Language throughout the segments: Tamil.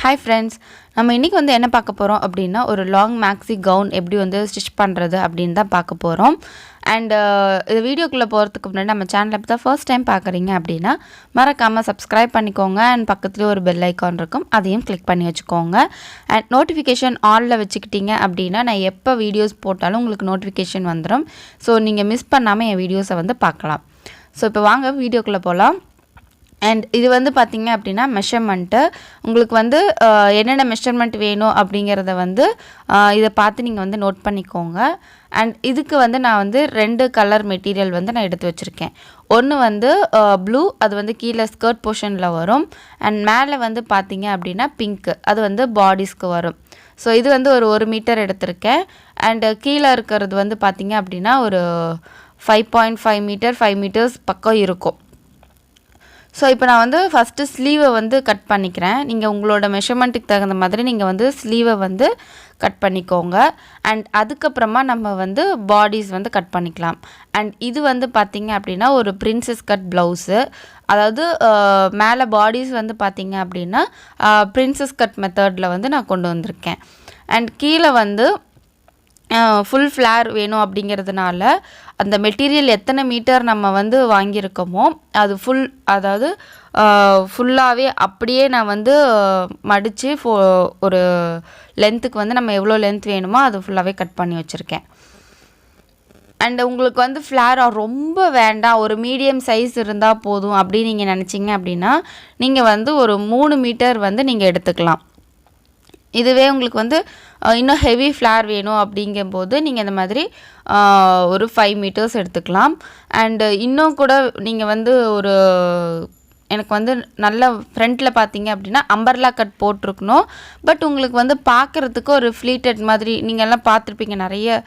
Hi friends, நம்ம இன்னைக்கு வந்து என்ன பார்க்க போறோம் அப்படினா ஒரு லாங் மேக்ஸி கவுன் எப்படி வந்து ஸ்டிட்ச் பண்றது அப்படினு தான் பார்க்க போறோம். அண்ட் இந்த வீடியோக்குள்ள போறதுக்கு முன்னாடி நம்ம சேனலை இப்ப தான் ஃபர்ஸ்ட் டைம் பார்க்கறீங்க அப்படினா மறக்காம Subscribe பண்ணிக்கோங்க and பக்கத்துல ஒரு பெல் ஐகான் இருக்கும் அதையும் கிளிக் பண்ணி வச்சுக்கோங்க. and நோட்டிஃபிகேஷன் ஆல்ல வச்சுக்கிட்டீங்க அப்படினா நான் எப்ப வீடியோஸ் போட்டாலும் உங்களுக்கு நோட்டிஃபிகேஷன் வந்துரும். சோ நீங்க மிஸ் பண்ணாம என் வீடியோஸை வந்து பார்க்கலாம். சோ இப்போ வாங்க வீடியோக்குள்ள போலாம். And இது வந்து பாத்தீங்க அப்படினா மெஷர்மென்ட் உங்களுக்கு வந்து என்னென்ன மெஷர்மென்ட் வேணும் அப்படிங்கறத வந்து இத பார்த்து நீங்க வந்து நோட் பண்ணிக்கோங்க. and இதுக்கு வந்து நான் வந்து ரெண்டு கலர் மெட்டீரியல் வந்து நான் எடுத்து வச்சிருக்கேன். ஒன்னு வந்து ப்ளூ அது வந்து கீழ ஸ்கர்ட் போர்ஷன்ல வரும் and மேலே வந்து பாத்தீங்க அப்படினா பிங்க் அது வந்து பாடிஸ்க்கு வரும். சோ இது வந்து ஒரு 1 மீட்டர் எடுத்துர்க்கேன் and கீழ இருக்குது வந்து பாத்தீங்க அப்படினா ஒரு 5.5 மீட்டர் 5 மீட்டர்ஸ் பக்கம் இருக்கும். சோ இப்போ நான் வந்து ஃபர்ஸ்ட் ஸ்லீவை வந்து கட் பண்ணிக்கிறேன். நீங்க உங்களோட மெஷர்மென்ட்க்கு தகுந்த மாதிரி நீங்க வந்து ஸ்லீவை வந்து கட் பண்ணிக்கோங்க. and அதுக்கு அப்புறமா நம்ம வந்து பாடிஸ் வந்து கட் பண்ணிக்கலாம். and இது வந்து பாத்தீங்க அப்படினா ஒரு பிரின்சஸ் கட் ப்ளவுஸ். அதாவது மேலே பாடிஸ் வந்து பாத்தீங்க அப்படினா பிரின்சஸ் கட் மெத்தட்ல வந்து நான் கொண்டு வந்திருக்கேன். and கீழ வந்து full flare வேணும் அப்படிங்கிறதுனால அந்த மெட்டீரியல் எத்தனை மீட்டர் நம்ம வந்து வாங்கி இருக்கோமோ அது அதாவது ஃபுல்லாவே அப்படியே நான் வந்து மடிச்சு ஒரு லெந்த்க்கு வந்து நம்ம எவ்வளவு லெந்த் வேணுமோ அது ஃபுல்லாவே கட் பண்ணி வச்சிருக்கேன். and உங்களுக்கு வந்து flare ரொம்ப வேண்டாம் ஒரு மீடியம் சைஸ் இருந்தா போதும் அப்படி நீங்க நினைச்சீங்க அப்படினா நீங்க வந்து ஒரு 3 மீட்டர் வந்து நீங்க எடுத்துக்கலாம். இதுவே உங்களுக்கு வந்து இன்னும் ஹெவி flare வேணும் அப்படிங்கும்போது நீங்க இந்த மாதிரி ஒரு 5 மீட்டர்ஸ் எடுத்துக்கலாம். and இன்னும் கூட நீங்க வந்து ஒரு எனக்கு வந்து நல்ல ஃப்ரண்ட்ல பாத்தீங்க அப்படினா அம்பர்லா கட் போட்டுருக்கணும். பட் உங்களுக்கு வந்து பார்க்கிறதுக்கு ஒரு ஃப்ளீட்டட் மாதிரி நீங்க எல்லாம் பார்த்திருப்பீங்க நிறைய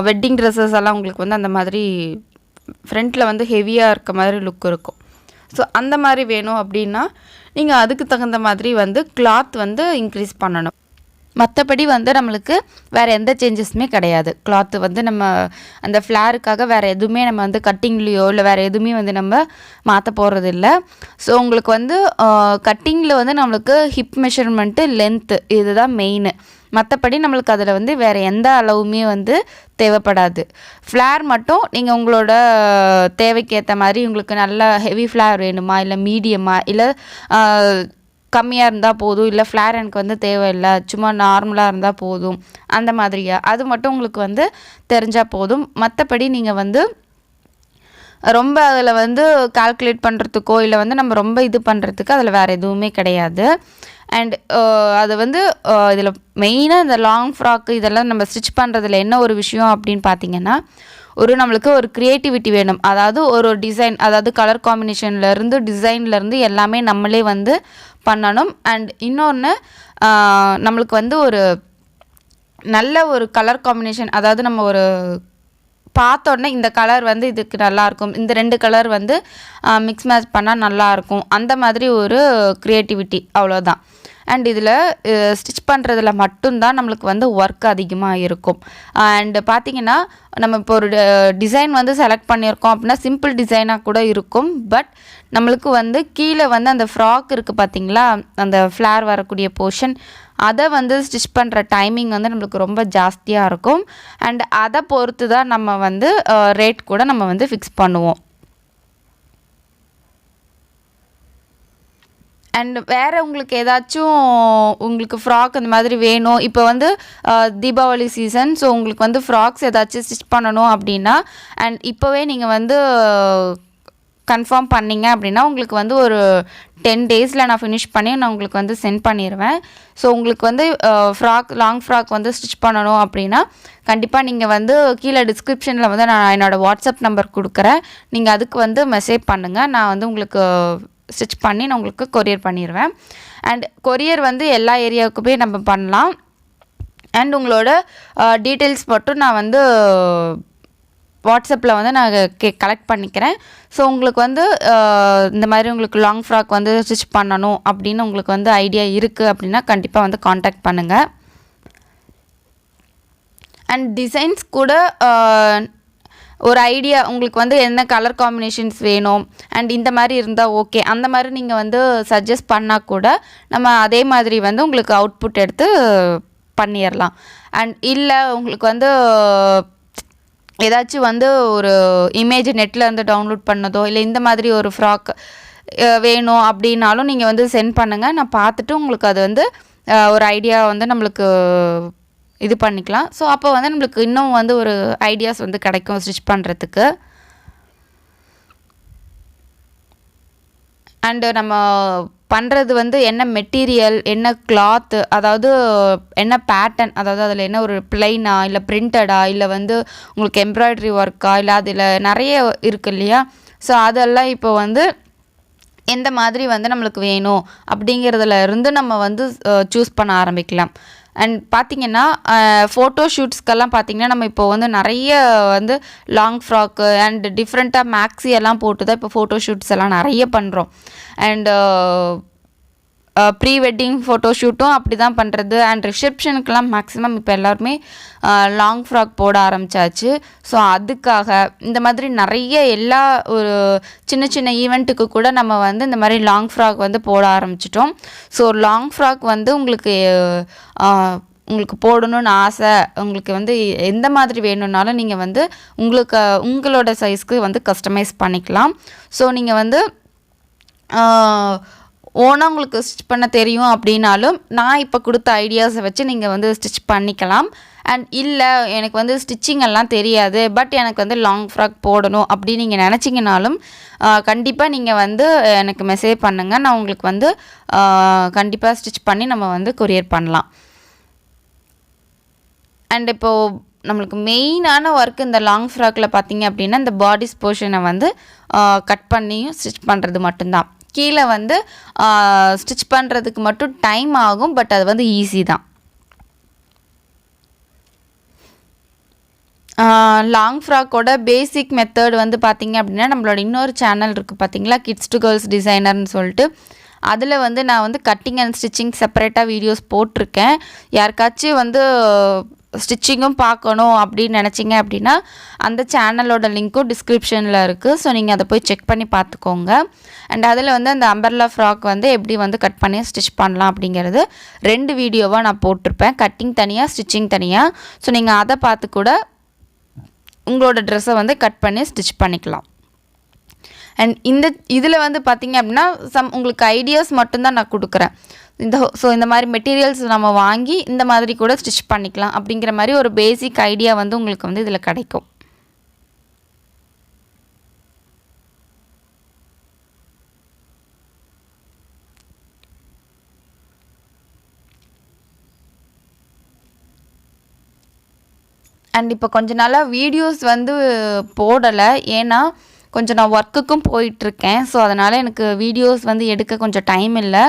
வெட்டிங் Dresses எல்லாம் உங்களுக்கு வந்து அந்த மாதிரி ஃப்ரண்ட்ல வந்து ஹெவியா இருக்க மாதிரி லுக் இருக்கும். சோ அந்த மாதிரி வேணும் அப்படினா நீங்க அதுக்கு தகுந்த மாதிரி வந்து கிளாத் வந்து இன்கிரீஸ் பண்ணனும். மத்தபடி வந்து நமக்கு வேற எந்த சேஞ்சஸ்மே கிடையாது. கிளாத் வந்து நம்ம அந்த ஃப்ளேருக்காக வேற எதுமே நம்ம வந்து கட்டிங்லயோ இல்ல வேற எதுமே வந்து நம்ம மாத்த போறது இல்ல. சோ உங்களுக்கு வந்து கட்டிங்ல வந்து நமக்கு ஹிப் மெஷர்மென்ட் லெந்த் இதுதான் மெயின். மத்தபடி நமக்கு அதுல வந்து வேற எந்த அளவுமே வந்து தேவைப்படாது. ஃப்ளேர் மட்டும் நீங்க உங்களோட தேவைக்கு ஏத்த மாதிரி உங்களுக்கு நல்ல ஹெவி ஃப்ளேர் வேணுமா இல்ல மீடியமா இல்ல கம்மியா இருந்தா போதும் இல்ல ஃப்ளேர் எனக்கு வந்து தேவையில்லை சும்மா நார்மலா இருந்தா போதும் அந்த மாதிரியா அது மட்டும் உங்களுக்கு வந்து தெரிஞ்சா போதும். மத்தபடி நீங்க வந்து ரொம்ப அதுல வந்து கால்குலேட் பண்றதுக்கோ இல்ல வந்து நம்ம ரொம்ப இது பண்றதுக்கு அதுல வேற எதுவுமே கிடையாது. and அது வந்து இதுல மெயினா இந்த லாங் ஃப்ராக் இதெல்லாம் நம்ம ஸ்டிட்ச் பண்றதுல என்ன ஒரு விஷயம் அப்படினு பாத்தீங்கன்னா நமக்கு ஒரு கிரியேட்டிவிட்டி வேணும். அதாவது ஒரு டிசைன் அதாவது கலர் காம்பினேஷன்ல இருந்து டிசைன்ல இருந்து எல்லாமே நம்மளே வந்து பண்ணனும். and இன்னொன்னு நமக்கு வந்து ஒரு நல்ல ஒரு கலர் காம்பினேஷன் அதாவது நம்ம ஒரு பார்த்தோனே இந்த கலர் வந்து இதுக்கு நல்லா இருக்கும் இந்த ரெண்டு கலர் வந்து மிக்ஸ் மேட்ச் பண்ணா நல்லா இருக்கும் அந்த மாதிரி ஒரு கிரியேட்டிவிட்டி அவ்வளவுதான். and இதுல ஸ்டிட்ச் பண்றதுல மட்டும் தான் நமக்கு வந்து வர்க் அதிகமா இருக்கும். and பாத்தீங்கன்னா நம்ம இப்போ ஒரு டிசைன் வந்து செலக்ட் பண்ணியிருக்கோம் அப்படினா சிம்பிள் டிசைனா கூட இருக்கும். பட் நமக்கு வந்து கீழ வந்து அந்த ஃப்ராக் இருக்கு பாத்தீங்களா அந்த ஃப்ளேர் வரக்கூடிய போர்ஷன் அத வந்து ஸ்டிட்ச் பண்ற டைமிங் வந்து நமக்கு ரொம்ப ஜாஸ்தியா இருக்கும். and அத பொறுத்து தான் நம்ம வந்து ரேட் கூட நம்ம வந்து ஃபிக்ஸ் பண்ணுவோம். and வேற உங்களுக்கு ஏதாச்சும் உங்களுக்கு ஃப்ராக் அந்த மாதிரி வேணும் இப்போ வந்து தீபாவளி சீசன் சோ உங்களுக்கு வந்து ஃப்ராக்ஸ் ஏதாச்சும் ஸ்டிட்ச் பண்ணனும் அப்படினா and இப்போவே நீங்க வந்து கன்ஃபார்ம் பண்ணீங்க அப்படினா உங்களுக்கு வந்து ஒரு 10 டேஸ்ல நான் finish பண்ணி நான் உங்களுக்கு வந்து சென்ட் பண்ணிடுவேன். சோ உங்களுக்கு வந்து ஃப்ராக் லாங் ஃப்ராக் வந்து ஸ்டிட்ச் பண்ணனும் அப்படினா கண்டிப்பா நீங்க வந்து கீழ டிஸ்கிரிப்ஷன்ல வந்து நான் என்னோட வாட்ஸ்அப் நம்பர் கொடுக்கிறேன். நீங்க அதுக்கு வந்து மெசேஜ் பண்ணுங்க. நான் வந்து உங்களுக்கு ஸ்டிட்ச் பண்ணி நான் உங்களுக்கு கொரியர் பண்ணிடுவேன். and கொரியர் வந்து எல்லா ஏரியாவுக்குமே நம்ம பண்ணலாம். and உங்களோட டீடைல்ஸ் மட்டும் நான் வந்து வாட்ஸ்அப்ல வந்து நான் கலெக்ட் பண்ணிக்கிறேன். சோ உங்களுக்கு வந்து இந்த மாதிரி உங்களுக்கு லாங் ஃப்ராக் வந்து ஸ்டிட்ச் பண்ணனும் அப்படினு உங்களுக்கு வந்து ஐடியா இருக்கு அப்படினா கண்டிப்பா வந்து கான்டாக்ட் பண்ணுங்க. and டிசைன்ஸ் கூட ஒரு ஐடியா உங்களுக்கு வந்து என்ன கலர் காம்பினேஷன்ஸ் வேணும் அண்ட் இந்த மாதிரி இருந்தால் ஓகே அந்த மாதிரி நீங்கள் வந்து சஜஸ்ட் பண்ணால் கூட நம்ம அதே மாதிரி வந்து உங்களுக்கு அவுட்புட் எடுத்து பண்ணிடலாம். அண்ட் இல்லை உங்களுக்கு வந்து ஏதாச்சும் வந்து ஒரு இமேஜ் நெட்டில் இருந்து டவுன்லோட் பண்ணதோ இல்லை இந்த மாதிரி ஒரு ஃப்ராக் வேணும் அப்படின்னாலும் நீங்கள் வந்து சென்ட் பண்ணுங்கள். நான் பார்த்துட்டு உங்களுக்கு அது வந்து ஒரு ஐடியா வந்து நம்மளுக்கு இது பண்ணிக்கலாம். ஸோ அப்போ வந்து நம்மளுக்கு இன்னும் வந்து ஒரு ஐடியாஸ் வந்து கிடைக்கும் ஸ்டிச் பண்ணுறதுக்கு. அண்டு நம்ம பண்ணுறது வந்து என்ன மெட்டீரியல், என்ன கிளாத்து, அதாவது என்ன பேட்டர்ன், அதாவது அதில் என்ன ஒரு பிளைனா இல்லை பிரிண்டடா இல்லை வந்து உங்களுக்கு எம்ப்ராய்டரி ஒர்க்கா இல்லை அதில் நிறைய இருக்குது இல்லையா. ஸோ அதெல்லாம் இப்போ வந்து எந்த மாதிரி வந்து நம்மளுக்கு வேணும் அப்படிங்கிறதுல இருந்து நம்ம வந்து சூஸ் பண்ண ஆரம்பிக்கலாம். அண்ட் பார்த்திங்கன்னா ஃபோட்டோ ஷூட்ஸ்க்கெல்லாம் பார்த்திங்கன்னா நம்ம இப்போ வந்து நிறைய வந்து லாங் ஃப்ராக்கு அண்ட் டிஃப்ரெண்ட்டாக மேக்ஸி எல்லாம் போட்டு தான் இப்போ ஃபோட்டோ ஷூட்ஸ் எல்லாம் நிறைய பண்ணுறோம். அண்டு ப்ரீ வெட்டிங் ஃபோட்டோ ஷூட்டும் அப்படி தான் பண்ணுறது. அண்ட் ரிசப்ஷனுக்கெல்லாம் மேக்ஸிமம் இப்போ எல்லாருமே லாங் ஃப்ராக் போட ஆரம்பித்தாச்சு. ஸோ அதுக்காக இந்த மாதிரி நிறைய எல்லா ஒரு சின்ன சின்ன ஈவெண்ட்டுக்கு கூட நம்ம வந்து இந்த மாதிரி லாங் ஃப்ராக் வந்து போட ஆரம்பிச்சிட்டோம். ஸோ லாங் ஃப்ராக் வந்து உங்களுக்கு போடணும்னு ஆசை, உங்களுக்கு வந்து எந்த மாதிரி வேணும்னாலும் நீங்கள் வந்து உங்களோட சைஸ்க்கு வந்து கஸ்டமைஸ் பண்ணிக்கலாம். ஸோ நீங்கள் வந்து ஓனாக உங்களுக்கு ஸ்டிச் பண்ண தெரியும் அப்படின்னாலும் நான் இப்போ கொடுத்த ஐடியாஸை வச்சு நீங்கள் வந்து ஸ்டிச் பண்ணிக்கலாம். அண்ட் இல்லை எனக்கு வந்து ஸ்டிச்சிங் எல்லாம் தெரியாது பட் எனக்கு வந்து லாங் ஃப்ராக் போடணும் அப்படின்னு நீங்கள் நினச்சிங்கனாலும் கண்டிப்பாக நீங்கள் வந்து எனக்கு மெசேஜ் பண்ணுங்கள். நான் உங்களுக்கு வந்து கண்டிப்பாக ஸ்டிச் பண்ணி நம்ம வந்து கொரியர் பண்ணலாம். அண்ட் இப்போது நம்மளுக்கு மெயினான ஒர்க் இந்த லாங் ஃப்ராக்கில் பார்த்திங்க அப்படின்னா இந்த பாடிஸ் போர்ஷனை வந்து கட் பண்ணியும் ஸ்டிச் பண்ணுறது மட்டும்தான். கீழே வந்து ஸ்டிச் பண்ணுறதுக்கு மட்டும் டைம் ஆகும் பட் அது வந்து ஈஸி தான். லாங் ஃப்ராக்கோட பேசிக் மெத்தட் வந்து பார்த்திங்க அப்படின்னா நம்மளோட இன்னொரு சேனல் இருக்குது பார்த்திங்களா, கிட்ஸ் டு கேர்ள்ஸ் டிசைனர்னு சொல்லிட்டு. அதில் வந்து நான் வந்து கட்டிங் அண்ட் ஸ்டிச்சிங் செப்பரேட்டாக வீடியோஸ் போட்டிருக்கேன். யாருக்காச்சும் வந்து ஸ்டிச்சிங்கும் பார்க்கணும் அப்படின்னு நினச்சிங்க அப்படின்னா அந்த சேனலோட லிங்க்கும் டிஸ்கிரிப்ஷனில் இருக்குது. ஸோ நீங்கள் அதை போய் செக் பண்ணி பார்த்துக்கோங்க. அண்ட் அதில் வந்து அந்த அம்பர்லா ஃப்ராக் வந்து எப்படி வந்து கட் பண்ணி ஸ்டிச் பண்ணலாம் அப்படிங்கிறது 2 வீடியோவாக நான் போட்டிருப்பேன், கட்டிங் தனியாக ஸ்டிச்சிங் தனியாக. ஸோ நீங்கள் அதை பார்த்து கூட உங்களோட ட்ரெஸ்ஸை வந்து கட் பண்ணி ஸ்டிச் பண்ணிக்கலாம். அண்ட் இதில் வந்து பார்த்திங்க அப்படின்னா உங்களுக்கு ஐடியாஸ் மட்டும்தான் நான் கொடுக்குறேன். இந்த மாதிரி மெட்டீரியல்ஸ் நம்ம வாங்கி இந்த மாதிரி கூட ஸ்டிச் பண்ணிக்கலாம் அப்படிங்கிற மாதிரி ஒரு பேசிக் ஐடியா வந்து உங்களுக்கு வந்து இதில் கிடைக்கும். அண்ட் இப்போ கொஞ்ச நாளாக வீடியோஸ் வந்து போடலை, ஏன்னா கொஞ்சம் நான் ஒர்க்குக்கும் போயிட்டுருக்கேன். ஸோ அதனால் எனக்கு வீடியோஸ் வந்து எடுக்க கொஞ்சம் டைம் இல்லை.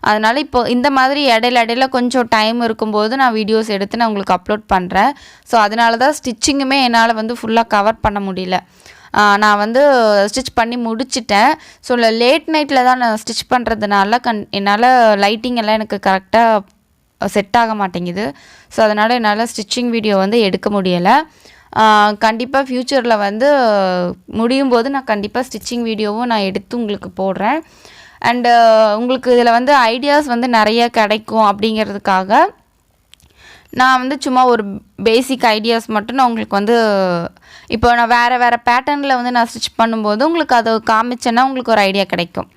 அதனால் இப்போ இந்த மாதிரி இடையில கொஞ்சம் டைம் இருக்கும்போது நான் வீடியோஸ் எடுத்து நான் உங்களுக்கு அப்லோட் பண்ணுறேன். ஸோ அதனால தான் ஸ்டிச்சிங்குமே என்னால் வந்து ஃபுல்லாக கவர் பண்ண முடியல. நான் வந்து ஸ்டிச் பண்ணி முடிச்சிட்டேன். ஸோ லேட் நைட்டில் தான் நான் ஸ்டிச் பண்ணுறதுனால என்னால் லைட்டிங் எல்லாம் எனக்கு கரெக்டாக செட் ஆக மாட்டேங்குது. ஸோ அதனால் என்னால் ஸ்டிச்சிங் வீடியோ வந்து எடுக்க முடியலை. கண்டிப்பாக ஃப்யூச்சரில் வந்து முடியும் போது நான் கண்டிப்பாக ஸ்டிச்சிங் வீடியோவும் நான் எடுத்து உங்களுக்கு போடுறேன். அண்டு உங்களுக்கு இதில் வந்து ஐடியாஸ் வந்து நிறைய கிடைக்கும் அப்படிங்கிறதுக்காக நான் வந்து சும்மா ஒரு பேசிக் ஐடியாஸ் மட்டும் நான் உங்களுக்கு வந்து இப்போ நான் வேறு பேட்டர்னில் வந்து நான் ஸ்டிச் பண்ணும்போது உங்களுக்கு அதை காமிச்சேன்னா உங்களுக்கு ஒரு ஐடியா கிடைக்கும்.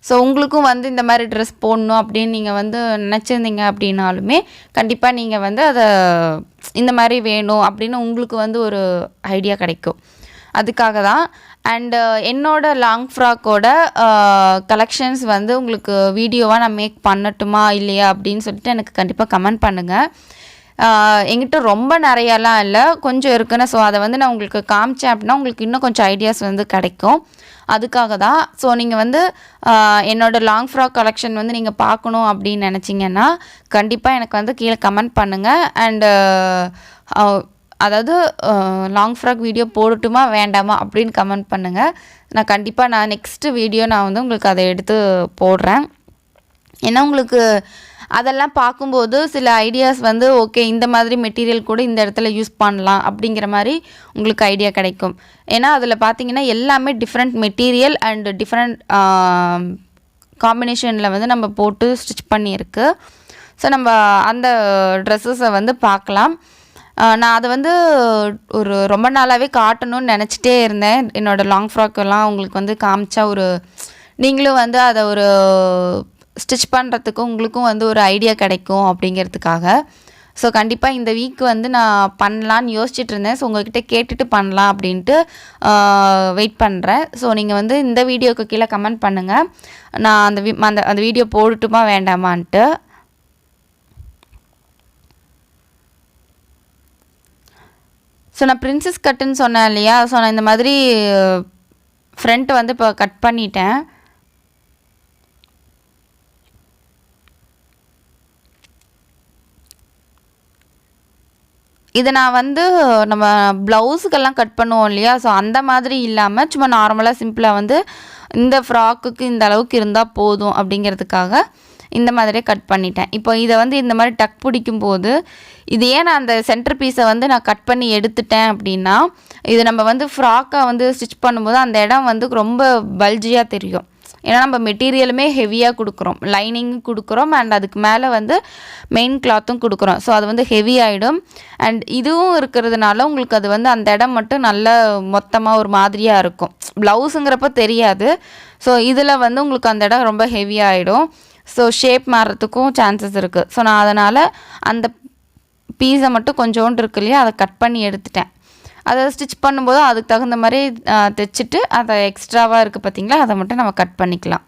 ஸோ உங்களுக்கும் வந்து இந்த மாதிரி ட்ரெஸ் போடணும் அப்படின்னு நீங்கள் வந்து நினச்சிருந்தீங்க அப்படின்னாலுமே கண்டிப்பாக நீங்கள் வந்து அதை இந்த மாதிரி வேணும் அப்படின்னு உங்களுக்கு வந்து ஒரு ஐடியா கிடைக்கும். அதுக்காக தான். அண்டு என்னோடய லாங் ஃப்ராக்கோட கலெக்ஷன்ஸ் வந்து உங்களுக்கு வீடியோவாக நான் மேக் பண்ணட்டுமா இல்லையா அப்படின்னு சொல்லிட்டு எனக்கு கண்டிப்பாக கமெண்ட் பண்ணுங்கள். என்கிட்ட ரொம்ப நிறையாலாம் இல்லை, கொஞ்சம் இருக்குன்னு. ஸோ அதை வந்து நான் உங்களுக்கு காமிச்சேன் அப்படின்னா உங்களுக்கு இன்னும் கொஞ்சம் ஐடியாஸ் வந்து கிடைக்கும். அதுக்காக தான். ஸோ நீங்கள் வந்து என்னோடய லாங் ஃப்ராக் கலெக்ஷன் வந்து நீங்கள் பார்க்கணும் அப்படின்னு நினச்சிங்கன்னா கண்டிப்பாக எனக்கு வந்து கீழே கமெண்ட் பண்ணுங்கள். அண்டு அதாவது லாங் ஃப்ராக் வீடியோ போடட்டுமா வேண்டாமா அப்படின்னு கமெண்ட் பண்ணுங்கள். நான் கண்டிப்பாக நெக்ஸ்ட்டு வீடியோ நான் வந்து உங்களுக்கு அதை எடுத்து போடுறேன். ஏன்னா உங்களுக்கு அதெல்லாம் பார்க்கும்போது சில ஐடியாஸ் வந்து ஓகே இந்த மாதிரி மெட்டீரியல் கூட இந்த இடத்துல யூஸ் பண்ணலாம் அப்படிங்கிற மாதிரி உங்களுக்கு ஐடியா கிடைக்கும். ஏன்னா அதில் பார்த்தீங்கன்னா எல்லாமே டிஃப்ரெண்ட் மெட்டீரியல் அண்ட் டிஃப்ரெண்ட் காம்பினேஷனில் வந்து நம்ம போட்டு ஸ்டிச் பண்ணியிருக்கு. ஸோ நம்ம அந்த ட்ரெஸ்ஸஸை வந்து பார்க்கலாம். நான் அதை வந்து ஒரு ரொம்ப நாளாகவே காட்டணும்னு நினச்சிட்டே இருந்தேன். என்னோடய லாங் ஃப்ராக்கெல்லாம் உங்களுக்கு வந்து காமிச்சா நீங்களும் வந்து அதை ஒரு ஸ்டிச் பண்ணுறதுக்கும் உங்களுக்கும் வந்து ஒரு ஐடியா கிடைக்கும் அப்படிங்கிறதுக்காக. ஸோ கண்டிப்பாக இந்த வீக் வந்து நான் பண்ணலான்னு யோசிச்சுட்டு இருந்தேன். ஸோ உங்கள்கிட்ட கேட்டுட்டு பண்ணலாம் அப்படின்ட்டு வெயிட் பண்ணுறேன். ஸோ நீங்கள் வந்து இந்த வீடியோக்கு கீழே கமெண்ட் பண்ணுங்கள், நான் அந்த வீடியோ போடட்டுமா வேண்டாமான்ட்டு. ஸோ நான் பிரின்சஸ் கட்டுன்னு சொன்னேன் இல்லையா, ஸோ நான் இந்த மாதிரி ஃப்ரண்ட் வந்து இப்போ கட் பண்ணிட்டேன். இதை நான் வந்து நம்ம ப்ளவுஸுக்கெல்லாம் கட் பண்ணுவோம் இல்லையா, ஸோ அந்த மாதிரி இல்லாமல் சும்மா நார்மலாக சிம்பிளாக வந்து இந்த ஃப்ராக்குக்கு இந்த அளவுக்கு இருந்தால் போதும் அப்படிங்கிறதுக்காக இந்த மாதிரியே கட் பண்ணிட்டேன். இப்போ இதை வந்து இந்த மாதிரி டக் பிடிக்கும் போது இது ஏன் நான் அந்த சென்டர் பீஸை வந்து நான் கட் பண்ணி எடுத்துட்டேன் அப்படின்னா, இது நம்ம வந்து ஃப்ராக்காக வந்து ஸ்டிச் பண்ணும்போது அந்த இடம் வந்து ரொம்ப பல்ஜியாக தெரியும். ஏன்னா நம்ம மெட்டீரியலுமே ஹெவியாக கொடுக்குறோம், லைனிங்கும் கொடுக்குறோம் அண்ட் அதுக்கு மேலே வந்து மெயின் கிளாத்தும் கொடுக்குறோம். ஸோ அது வந்து ஹெவி ஆகிடும். அண்ட் இதுவும் இருக்கிறதுனால உங்களுக்கு அது வந்து அந்த இடம் மட்டும் நல்ல மொத்தமாக ஒரு மாதிரியாக இருக்கும். ப்ளவுஸுங்கிறப்ப தெரியாது. ஸோ இதில் வந்து உங்களுக்கு அந்த இடம் ரொம்ப ஹெவியாகிடும். ஸோ ஷேப் மாறுறதுக்கும் சான்சஸ் இருக்குது. ஸோ நான் அதனால் அந்த பீஸை மட்டும் கொஞ்சோண்டு இருக்கு இல்லையா, அதை கட் பண்ணி எடுத்துட்டேன். அதை ஸ்டிச் பண்ணும்போது அதுக்கு தகுந்த மாதிரி தைச்சிட்டு அதை எக்ஸ்ட்ராவாக இருக்குது பார்த்திங்களா, அதை மட்டும் நம்ம கட் பண்ணிக்கலாம்.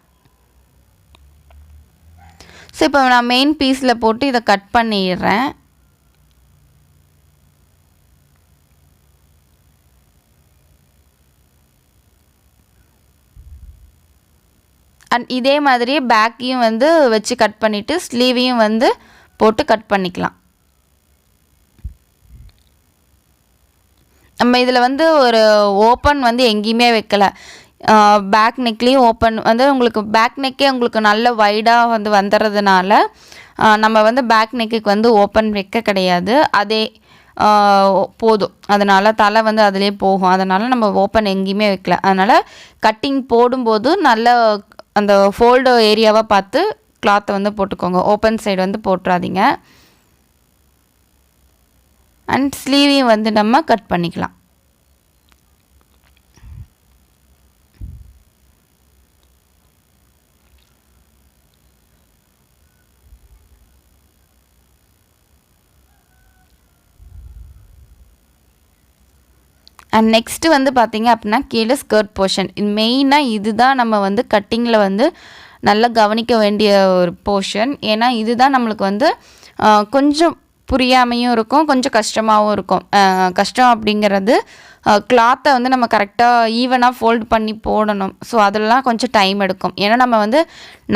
ஸோ இப்போ நான் மெயின் பீஸில் போட்டு இதை கட் பண்ணிடுறேன். அண்ட் இதே மாதிரியே பேக்கையும் வந்து வச்சு கட் பண்ணிவிட்டு ஸ்லீவையும் வந்து போட்டு கட் பண்ணிக்கலாம். நம்ம இதில் வந்து ஒரு ஓப்பன் வந்து எங்கேயுமே வைக்கலை. பேக் நெக்லேயும் ஓப்பன் வந்து உங்களுக்கு பேக் நெக்கே உங்களுக்கு நல்ல வைடாக வந்து வந்துடுறதுனால நம்ம வந்து பேக் நெக்குக்கு வந்து ஓப்பன் வைக்க கிடையாது, அதே போதும். அதனால் தலை வந்து அதிலே போகும். அதனால் நம்ம ஓப்பன் எங்கேயுமே வைக்கல. அதனால் கட்டிங் போடும்போது நல்ல அந்த ஃபோல்டு ஏரியாவாக பார்த்து கிளாத்தை வந்து போட்டுக்கோங்க, ஓப்பன் சைடு வந்து போட்டுறாதீங்க. அண்ட் ஸ்லீவையும் வந்து நம்ம கட் பண்ணிக்கலாம். அண்ட் நெக்ஸ்ட்டு வந்து பார்த்திங்க அப்படின்னா கீழே ஸ்கர்ட் போர்ஷன். மெயினாக இதுதான் நம்ம வந்து கட்டிங்கில் வந்து நல்லா கவனிக்க வேண்டிய ஒரு போர்ஷன். ஏன்னா இதுதான் நம்மளுக்கு வந்து கொஞ்சம் புரியாமையும் இருக்கும், கொஞ்சம் கஷ்டமாகவும் இருக்கும். கஷ்டம் அப்படிங்கிறது கிளாத்தை வந்து நம்ம கரெக்டாக ஈவனாக ஃபோல்டு பண்ணி போடணும். ஸோ அதெல்லாம் கொஞ்சம் டைம் எடுக்கும். ஏன்னா நம்ம வந்து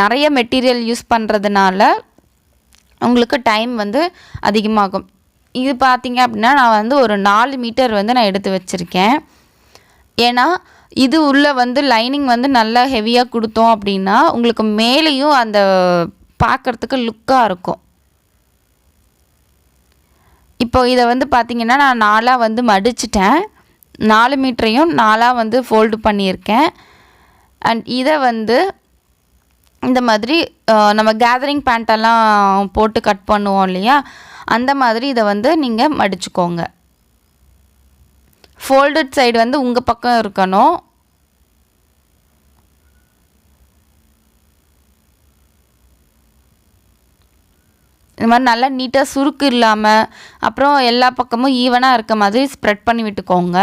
நிறைய மெட்டீரியல் யூஸ் பண்ணுறதுனால உங்களுக்கு டைம் வந்து அதிகமாகும். இது பார்த்திங்க அப்படின்னா நான் வந்து ஒரு 4 மீட்டர் வந்து நான் எடுத்து வச்சுருக்கேன். ஏன்னா இது உள்ளே வந்து லைனிங் வந்து நல்லா ஹெவியாக கொடுத்தோம் அப்படின்னா உங்களுக்கு மேலேயும் அந்த பார்க்குறதுக்கு லுக்காக இருக்கும். இப்போ இதை வந்து பார்த்திங்கன்னா நான் 4ஆக வந்து மடிச்சிட்டேன். 4 மீட்டரையும் 4ஆக வந்து ஃபோல்டு பண்ணியிருக்கேன். அண்ட் இதை வந்து இந்த மாதிரி நம்ம கேதரிங் பேண்ட்டெல்லாம் போட்டு கட் பண்ணுவோம் இல்லையா, அந்த மாதிரி இதை வந்து நீங்கள் மடிச்சுக்கோங்க. ஃபோல்டட் சைடு வந்து உங்கள் பக்கம் இருக்கணும். இந்த மாதிரி நல்லா நீட்டாக சுருக்கு இல்லாமல் அப்புறம் எல்லா பக்கமும் ஈவனாக இருக்க மாதிரி ஸ்ப்ரெட் பண்ணி விட்டுக்கோங்க.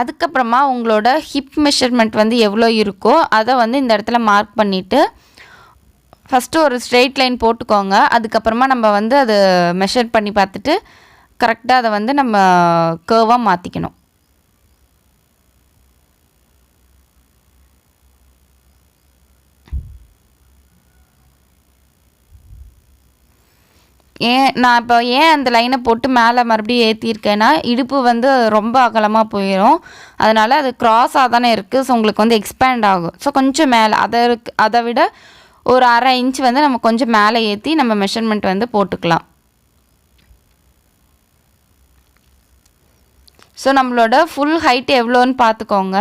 அதுக்கப்புறமா உங்களோட ஹிப் மெஷர்மெண்ட் வந்து எவ்வளோ இருக்கோ அதை வந்து இந்த இடத்துல மார்க் பண்ணிவிட்டு ஃபஸ்ட்டு ஒரு ஸ்ட்ரெயிட் லைன் போட்டுக்கோங்க. அதுக்கப்புறமா நம்ம வந்து அதை மெஷர் பண்ணி பார்த்துட்டு கரெக்டாக அதை வந்து நம்ம கர்வாக மாற்றிக்கணும். நான் இப்போ ஏன் அந்த லைனை போட்டு மேலே மறுபடியும் ஏற்றிருக்கேன்னா இடுப்பு வந்து ரொம்ப அகலமாக போயிடும். அதனால் அது க்ராஸாக தானே இருக்குது. ஸோ உங்களுக்கு வந்து எக்ஸ்பேண்ட் ஆகும். ஸோ கொஞ்சம் மேலே அதை விட ஒரு 1/2 இன்ச் வந்து நம்ம கொஞ்சம் மேலே ஏற்றி நம்ம மெஷர்மெண்ட் வந்து போட்டுக்கலாம். ஸோ நம்மளோட ஃபுல் ஹைட் எவ்வளோன்னு பார்த்துக்கோங்க.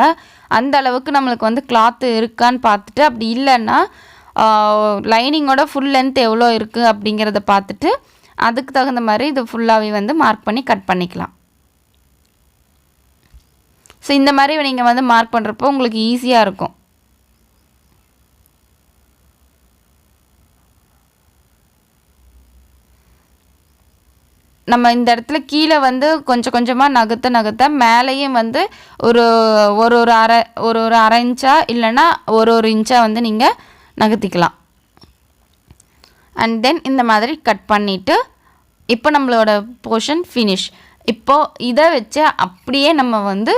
அந்த அளவுக்கு நம்மளுக்கு வந்து கிளாத்து இருக்கான்னு பார்த்துட்டு, அப்படி இல்லைன்னா லைனிங்கோட ஃபுல் லென்த் எவ்வளோ இருக்குது அப்படிங்கிறத பார்த்துட்டு அதுக்கு தகுந்த மாதிரி இது ஃபுல்லாகவே வந்து மார்க் பண்ணி கட் பண்ணிக்கலாம். ஸோ இந்த மாதிரி நீங்கள் வந்து மார்க் பண்ணுறப்போ உங்களுக்கு ஈஸியாக இருக்கும். நம்ம இந்த இடத்துல கீழே வந்து கொஞ்சம் கொஞ்சமாக நகர்த்த மேலேயும் வந்து ஒரு ஒரு ஒரு அரை இன்ச்சா இல்லைன்னா ஒரு இன்ச்சாக வந்து நீங்கள் நகர்த்திக்கலாம். அண்ட் தென் இந்த மாதிரி கட் பண்ணிவிட்டு இப்போ நம்மளோட போர்ஷன் ஃபினிஷ். இப்போது இதை வச்சு அப்படியே நம்ம வந்து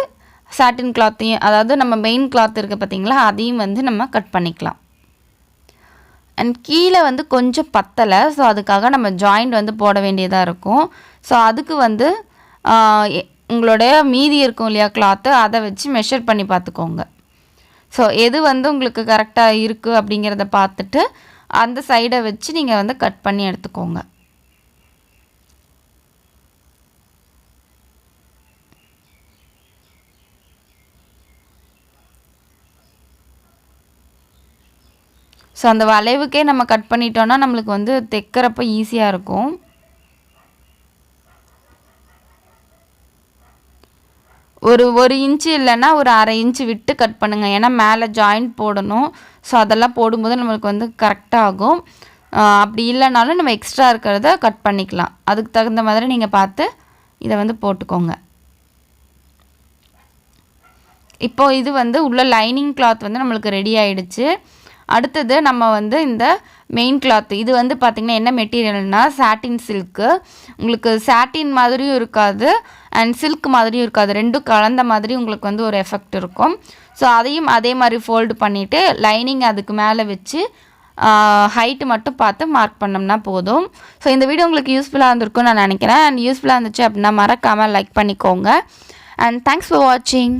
சாட்டின் கிளாத்தையும், அதாவது நம்ம மெயின் கிளாத் இருக்குது பார்த்திங்களா, அதையும் வந்து நம்ம கட் பண்ணிக்கலாம். அண்ட் கீழே வந்து கொஞ்சம் பத்தலை, ஸோ அதுக்காக நம்ம ஜாயிண்ட் வந்து போட வேண்டியதாக இருக்கும். ஸோ அதுக்கு வந்து உங்களுடைய மீதி இருக்கும் இல்லையா கிளாத்து, அதை வச்சு மெஷர் பண்ணி பார்த்துக்கோங்க. ஸோ எது வந்து உங்களுக்கு கரெக்டாக இருக்குது அப்படிங்கிறத பார்த்துட்டு அந்த சைடை வச்சு நீங்கள் வந்து கட் பண்ணி எடுத்துக்கோங்க. ஸோ அந்த வளைவுக்கே நம்ம கட் பண்ணிட்டோன்னா நம்மளுக்கு வந்து தைக்கிறப்ப ஈஸியாக இருக்கும். ஒரு இன்ச்சு இல்லைன்னா ஒரு அரை இன்ச்சு விட்டு கட் பண்ணுங்கள். ஏன்னா மேலே ஜாயிண்ட் போடணும். ஸோ அதெல்லாம் போடும்போது நம்மளுக்கு வந்து கரெக்டாக ஆகும். அப்படி இல்லைனாலும் நம்ம எக்ஸ்ட்ரா இருக்கிறத கட் பண்ணிக்கலாம். அதுக்கு தகுந்த மாதிரி நீங்கள் பார்த்து இதை வந்து போட்டுக்கோங்க. இப்போது இது வந்து உள்ள லைனிங் கிளாத் வந்து நம்மளுக்கு ரெடி ஆகிடுச்சு. அடுத்தது நம்ம வந்து இந்த மெயின் கிளாத், இது வந்து பார்த்திங்கன்னா என்ன மெட்டீரியல்னால் சாட்டின் சில்க்கு. உங்களுக்கு சாட்டின் மாதிரியும் இருக்காது அண்ட் சில்க் மாதிரியும் இருக்காது, ரெண்டும் கலந்த மாதிரி உங்களுக்கு வந்து ஒரு எஃபெக்ட் இருக்கும். ஸோ அதையும் அதே மாதிரி ஃபோல்டு பண்ணிவிட்டு லைனிங் அதுக்கு மேலே வச்சு ஹைட்டு மட்டும் பார்த்து மார்க் பண்ணோம்னா போதும். ஸோ இந்த வீடியோ உங்களுக்கு யூஸ்ஃபுல்லாக இருந்திருக்கும்னு நான் நினைக்கிறேன். அண்ட் யூஸ்ஃபுல்லாக இருந்துச்சு அப்படின்னா மறக்காமல் லைக் பண்ணிக்கோங்க. அண்ட் தேங்க்ஸ் ஃபார் வாட்சிங்.